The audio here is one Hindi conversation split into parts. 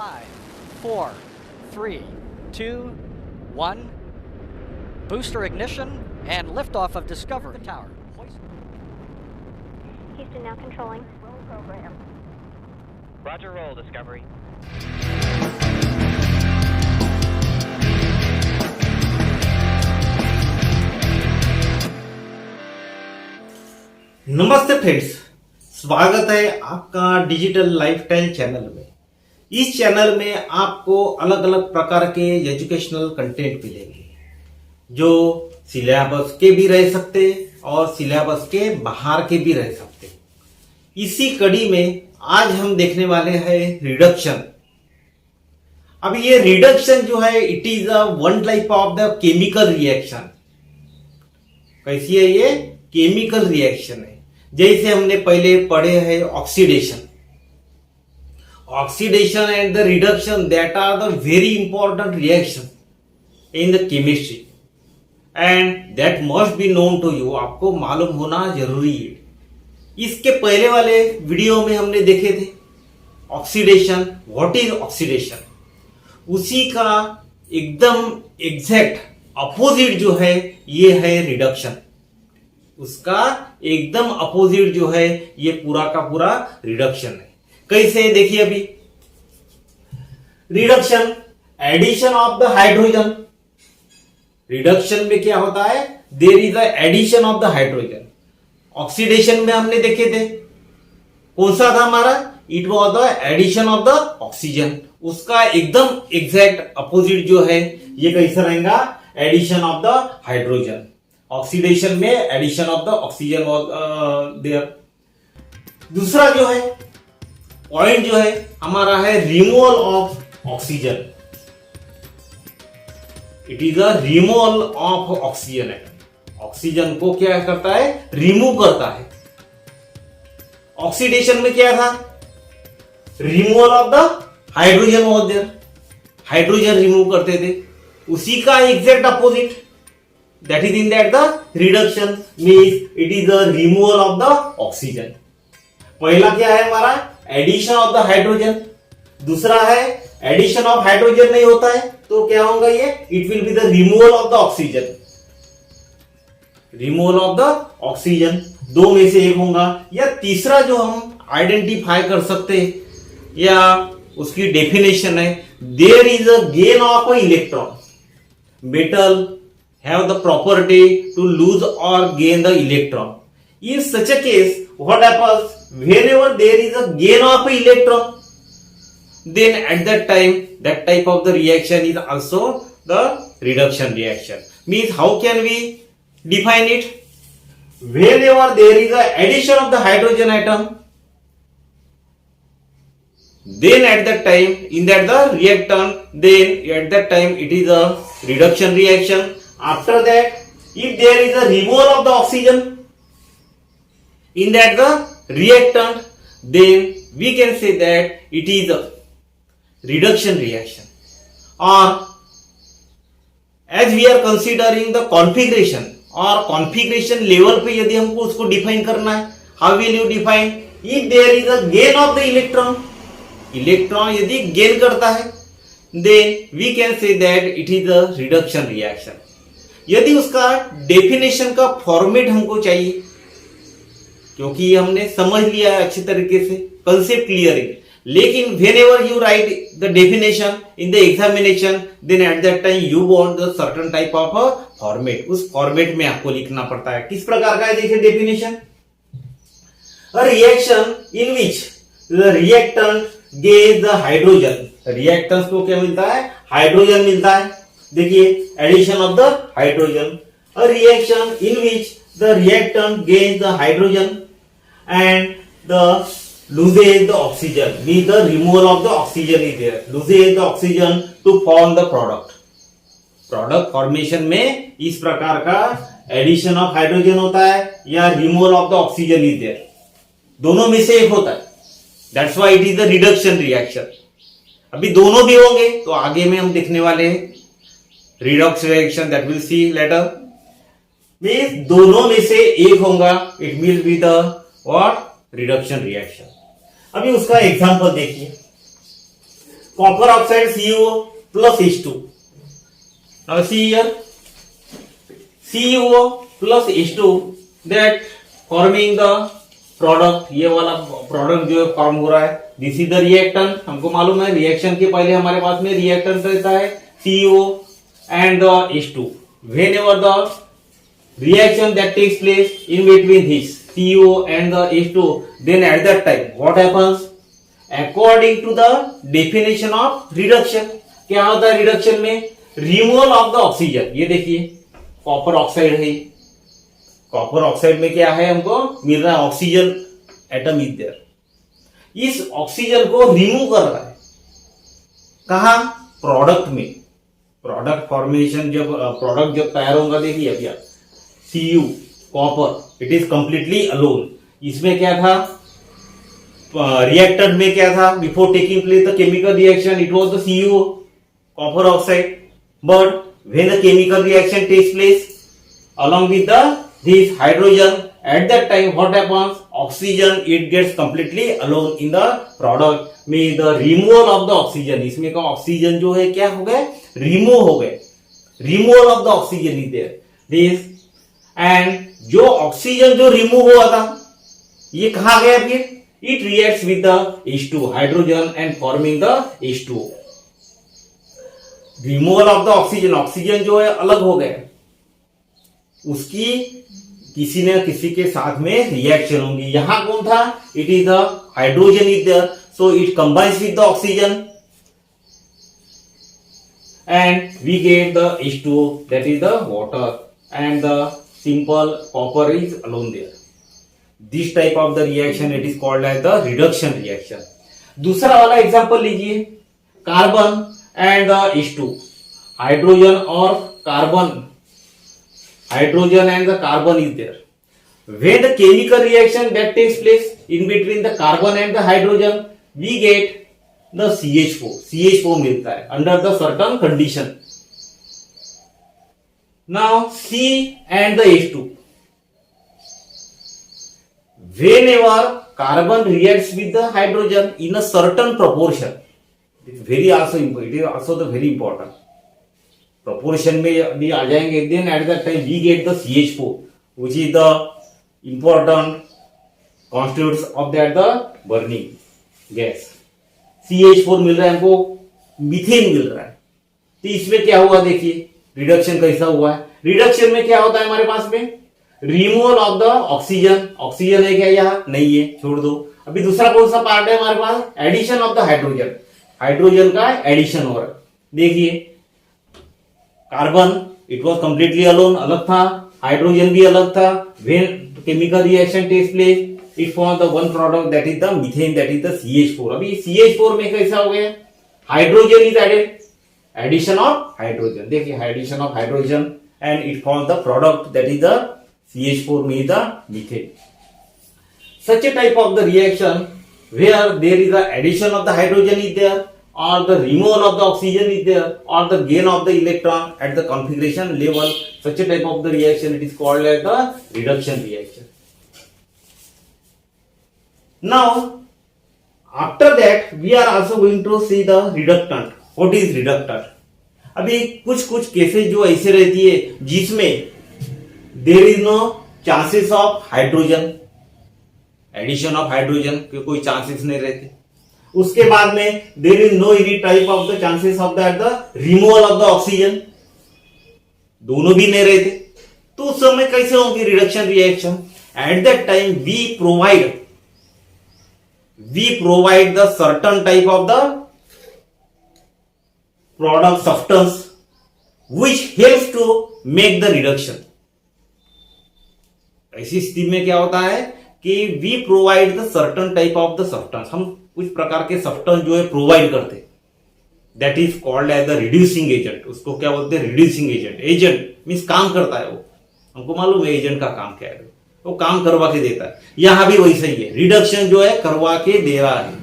5, 4, 3, 2, 1. Booster ignition and liftoff of Discovery Tower. Houston now controlling. Roll program. Roger, roll, Discovery. नमस्ते फ्रेंड्स, स्वागत है आपका डिजिटल लाइफस्टाइल चैनल में। इस चैनल में आपको अलग अलग प्रकार के एजुकेशनल कंटेंट मिलेंगे जो सिलेबस के भी रह सकते और सिलेबस के बाहर के भी रह सकते। इसी कड़ी में आज हम देखने वाले हैं रिडक्शन। अब ये रिडक्शन जो है it is a one type of the chemical reaction. कैसी है ये? केमिकल रिएक्शन है। जैसे हमने पहले पढ़े हैं oxidation and the reduction, that are the very important reaction in the chemistry and that must be known to you. आपको मालूम होना जरूरी है। इसके पहले वाले वीडियो में हमने देखे थे ऑक्सीडेशन, व्हाट इज ऑक्सीडेशन। उसी का एकदम एग्जैक्ट अपोजिट जो है ये है रिडक्शन। उसका एकदम अपोजिट जो है ये पूरा का पूरा रिडक्शन है। कैसे? देखिए अभी reduction, addition of the hydrogen. Reduction में क्या होता है? There is the addition of the hydrogen. Oxidation में हमने देखे थे कौन सा था हमारा? It was the addition of the oxygen. उसका एकदम एग्जैक्ट अपोजिट जो है ये कैसा रहेगा? Addition of the hydrogen. Oxidation में addition of the oxygen was there. दूसरा जो है पॉइंट जो है हमारा है removal of oxygen. It is a removal of oxygen. Oxygen को क्या करता है? रिमूव करता है। ऑक्सीडेशन में क्या था? Removal of the hydrogen was there. Hydrogen remove करते थे। उसी का exact opposite that is in that the reduction means it is a removal of the oxygen। पहला क्या है हमारा? Addition of the hydrogen. दूसरा है एडिशन ऑफ हाइड्रोजन नहीं होता है तो क्या होगा ये? It will be the removal of the oxygen. Removal of the oxygen दो में से एक होगा। या तीसरा जो हम आइडेंटिफाई कर सकते हैं या उसकी डेफिनेशन है, there is a gain of a electron. Metal have the property to lose or gain the electron. In such a case, what happens? Whenever there is a gain of an electron, then at that time, that type of the reaction is also the reduction reaction. Means how can we define it? Whenever there is a addition of the hydrogen atom, then at that time, in that the reactant, then at that time it is a reduction reaction. After that, if there is a removal of the oxygen in that the reactant, then we can say that it is a reduction reaction. Or as we are considering the configuration or configuration level पे यदि हमको उसको define करना है, how will you define? If there is a gain of the electron, electron यदि gain करता है, then we can say that it is a reduction reaction. यदि उसका डेफिनेशन का फॉर्मेट हमको चाहिए, क्योंकि ये हमने समझ लिया है अच्छी तरीके से, कंसेप्ट क्लियर है, लेकिन whenever you write the definition in the examination, then at that time you want the certain type of a format. उस फॉर्मेट में आपको लिखना पड़ता है। किस प्रकार का है? देखिए definition, a reaction in which the reactant gains the hydrogen। Reactants को क्या मिलता है? हाइड्रोजन मिलता है। देखिए addition of the hydrogen, a reaction in which the reactant gains the hydrogen and the loses the oxygen, means the removal of the oxygen is there, loses the oxygen to form the product। Product formation में इस प्रकार का एडिशन ऑफ हाइड्रोजन होता है या removal of the oxygen is there, दोनों में से एक होता है। That's why it is the reduction reaction. अभी दोनों भी होंगे तो आगे में हम देखने वाले हैं redox reaction, that will see later. Means दोनों में से एक होगा, it will be the what? Reduction reaction. अभी उसका एग्जांपल देखिए, copper oxide CuO plus H2. Now see here, CuO plus H2 that forming the product. ये वाला प्रोडक्ट जो है फॉर्म हो रहा है, दिस इज द रिएक्टेंट. हमको मालूम है रिएक्शन के पहले हमारे पास में रिएक्टेंट रहता है CuO and the H2. Whenever the reaction that takes place in between this CuO and the H2, then at that time what happens? According to the definition of reduction, क्या होता है रिडक्शन में? Removal of the oxygen. ये देखिए कॉपर ऑक्साइड है, कॉपर ऑक्साइड में क्या है हमको मिल रहा है ऑक्सीजन एटम इज देयर. इस ऑक्सीजन को रिमूव कर रहा है कहा? प्रोडक्ट में. प्रोडक्ट फॉर्मेशन जब प्रोडक्ट जब तैयार होगा, देखिए अभी आप Cu copper it is completely alone. इसमें क्या था? रिएक्टेंट में क्या था? Before taking place the chemical reaction it was the CuO copper oxide, but when the chemical reaction takes place along with this hydrogen, at that time what happens? Oxygen it gets completely alone in the product. में the removal of the oxygen, इसमें का ऑक्सीजन जो है क्या हो गए? रिमूव हो गए. Removal of the oxygen is there this. And जो ऑक्सीजन जो रिमूव हुआ था ये कहा गया? फिर it reacts with the H2 hydrogen and forming the H2O. Removal of the oxygen, oxygen जो है अलग हो गए, उसकी किसी न किसी के साथ में रिएक्शन होंगी. यहां कौन था? It is the hydrogen is there, so it combines with the oxygen and we get the H2O, that is the water and the simple copper is alone there. This type of the reaction it is called as the reduction reaction. दूसरा वाला एग्जांपल लीजिए, carbon and the H2, hydrogen or carbon, hydrogen and the carbon is there. When the chemical reaction that takes place in between the carbon and the hydrogen, we get the CH4. CH4 मिलता है under the certain condition. Now C and the H2. Whenever carbon reacts with the hydrogen in a certain proportion, it is also the very important proportion में भी आ जाएंगे. then at that time we get the CH4 which is the important constituents of that the burning gas. CH4 मिल रहा है हमको, मीथेन मिल रहा है. तो इसमें क्या हुआ? देखिए रिडक्शन कैसा हुआ है. रिडक्शन में क्या होता है हमारे पास में? Removal of the oxygen. Oxygen है क्या? यहाँ नहीं है, छोड़ दो. अभी दूसरा कौन सा पार्ट है हमारे पास? Addition of the hydrogen. Hydrogen का एडिशन हो रहा है. देखिए carbon it was completely alone, अलग था. हाइड्रोजन भी अलग था. When chemical reaction takes place it form the one product that is the methane, that is the CH4. अभी CH4 में कैसा हो गया? Hydrogen is added, addition of hydrogen. देखिए addition of hydrogen and it form the product that is the CH4 में the methane. Such a type of the reaction where there is the addition of the hydrogen is there, or the removal of the oxygen is there, or the gain of the electron at the configuration level, such a type of the reaction it is called as the reduction reaction. Now after that we are also going to see the reductant. What is reductant? अभी कुछ कुछ केसेस जो ऐसे रहती है जिसमें there is no chances of hydrogen, addition of hydrogen के कोई चांसेस नहीं रहते. उसके बाद में there is no any type of the chances of the removal of the oxygen, दोनों भी नहीं रहते. तो उस समय कैसे होगी reduction reaction? At that time we provide the certain type of the product substance which helps to make the reduction. ऐसी स्थिति में क्या होता है कि we provide the certain type of the substance. हम कुछ प्रकार के सब्सटेंस जो है प्रोवाइड करते, that is called as the reducing agent. उसको क्या बोलते हैं? Reducing agent. एजेंट मीन्स काम करता है वो, हमको मालूम है एजेंट का काम क्या है, वो काम करवा के देता है. यहां भी वैसा ही है, रिडक्शन जो है करवा के दे रहा है.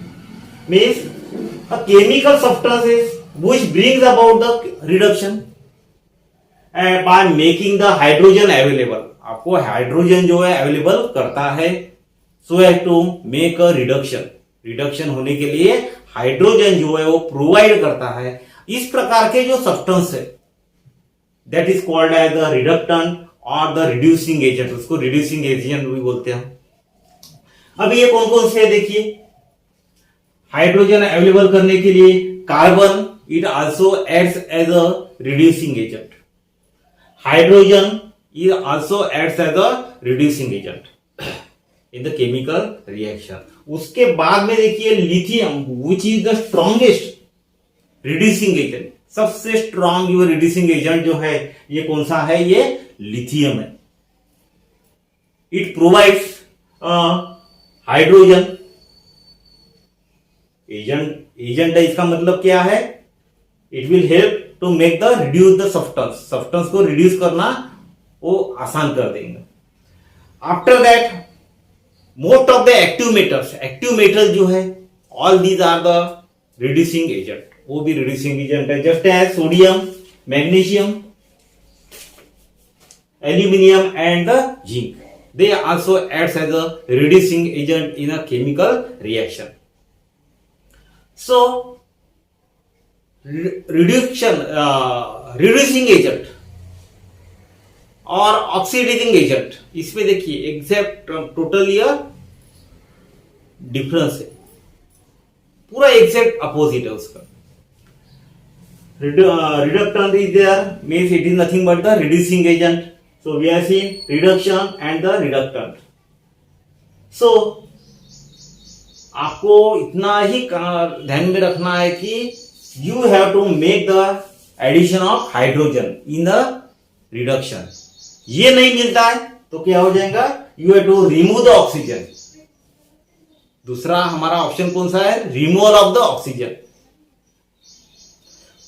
Means a chemical substances which brings about the reduction by making the hydrogen available. आपको हाइड्रोजन जो है अवेलेबल करता है so as to make a reduction. Reduction होने के लिए हाइड्रोजन जो है वो प्रोवाइड करता है। इस प्रकार के जो सब्सटेंस है that is called as the reductant और द रिड्यूसिंग एजेंट, उसको रिड्यूसिंग एजेंट भी बोलते हैं। अब ये कौन कौन से है देखिए, हाइड्रोजन अवेलेबल करने के लिए carbon, it also acts as a reducing agent. Hydrogen it also acts as a reducing agent in the chemical reaction. उसके बाद में देखिए lithium which is the strongest reducing agent, सबसे स्ट्रॉन्ग जो रिड्यूसिंग एजेंट जो है ये कौन सा है, ये लिथियम है। इट प्रोवाइड्स हाइड्रोजन एजेंट है, इसका मतलब क्या है, it will help to make the reduce the substance को रिड्यूस करना वो आसान कर देंगे। After that most of the active metals जो है all these are the reducing agent, वो भी रिड्यूसिंग एजेंट है। Just as sodium, magnesium, aluminium and the zinc, they also acts as a reducing agent in a chemical reaction. So reducing agent और ऑक्सीडाइजिंग एजेंट, इसमें देखिए एग्जैक्ट टोटली डिफरेंस है, पूरा एग्जैक्ट अपोजिट है उसका। Reductant is there means it is nothing but the reducing agent. So we have seen reduction and the reductant. So आपको इतना ही ध्यान में रखना है कि you have to make the addition of hydrogen in the reduction. ये नहीं मिलता है तो क्या हो जाएगा, you have to remove the oxygen. दूसरा हमारा ऑप्शन कौन सा है, removal of the oxygen.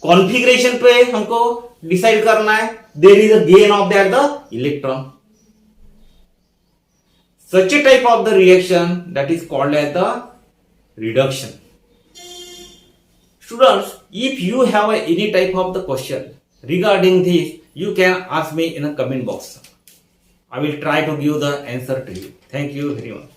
Configuration पे हमको डिसाइड करना है, there is a gain of that the electron. Such a type of the reaction that is called as the reduction. Students, if you have any type of the question regarding this, you can ask me in a comment box. I will try to give the answer to you. Thank you very much.